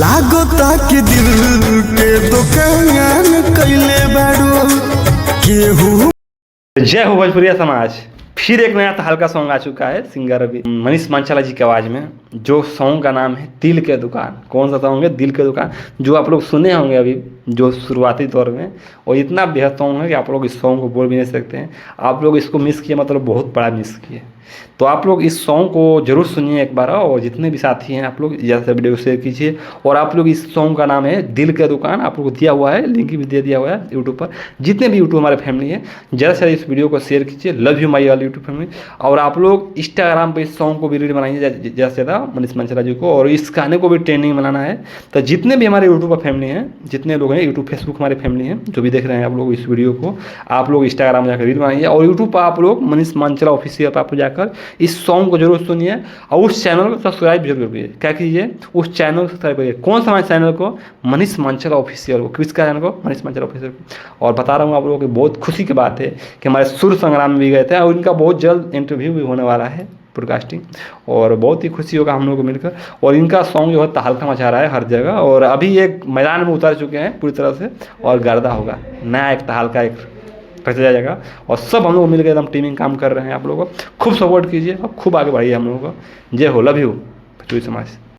लागोता के दिल के दुकान कइले बाड़ू केहू। जय हो भोजपुरिया समाज। फिर एक नया हल्का सॉन्ग आ चुका है सिंगर अभी मनीष मांचाला जी की आवाज़ में। जो सॉन्ग का नाम है दिल के दुकान। कौन सा सॉन्ग है? दिल के दुकान, जो आप लोग सुने होंगे अभी जो शुरुआती दौर में। और इतना बेहद सॉन्ग है कि आप लोग इस सॉन्ग को बोल भी नहीं सकते हैं। आप लोग इसको मिस किए मतलब बहुत बड़ा मिस किए। तो आप लोग इस सॉन्ग को जरूर सुनिए एक बार, और जितने भी साथी हैं आप लोग ज़्यादा से वीडियो को शेयर कीजिए। और आप लोग इस सॉन्ग का नाम है दिल के दुकान, आप लोग को दिया हुआ है, लिंक भी दे दिया हुआ है यूट्यूब पर। जितने भी यूट्यूब हमारे फैमिली है ज़्यादा से ज़्यादा इस वीडियो को शेयर कीजिए। Love you my all YouTube family. और आप लोग इंस्टाग्राम पर इस सॉन्ग को भी रील बनाइए ज़्यादा से ज़्यादा मनीष मांचाला जी को, और इस गाने को भी ट्रेंडिंग बनाना है। तो जितने भी हमारे यूट्यूब पर फैमिली हैं, जितने लोग हैं यूट्यूब फेसबुक हमारे फैमिली हैं जो भी देख रहे हैं आप लोग इस वीडियो को, आप लोग इंस्टाग्राम में जाकर रील बनाइए। और यूट्यूब पर आप लोग मनीष मांचाला ऑफिशियल पर आप जाकर इस सॉन्ग को जरूर सुनिए। और उस चैनल को सब्सक्राइब जरूर करिए। क्या कीजिए? उस चैनल को सब्सक्राइब करिए। कौन सा हमारे चैनल को? मनीष मांचाला ऑफिशियल को। किसका चैनल को? मनीष मांचाला ऑफिशियल को। और बता रहा हूँ आप लोगों की बहुत खुशी की बात है कि हमारे सुर संग्राम में भी गए थे, और इनका बहुत जल्द इंटरव्यू भी होने वाला है ब्रॉडकास्टिंग। और बहुत ही खुशी होगा हम लोगों को मिलकर। और इनका सॉन्ग जो है तहलका मचा रहा है हर जगह। और अभी एक मैदान में उतर चुके हैं पूरी तरह से, और गर्दा होगा नया एक तहलका एक पैसा जाएगा। और सब हम लोग मिलकर एकदम टीमिंग काम कर रहे हैं। आप लोगों को खूब सपोर्ट कीजिए और खूब आगे बढ़िए हम लोगों को। जय हो, लव यू समाज।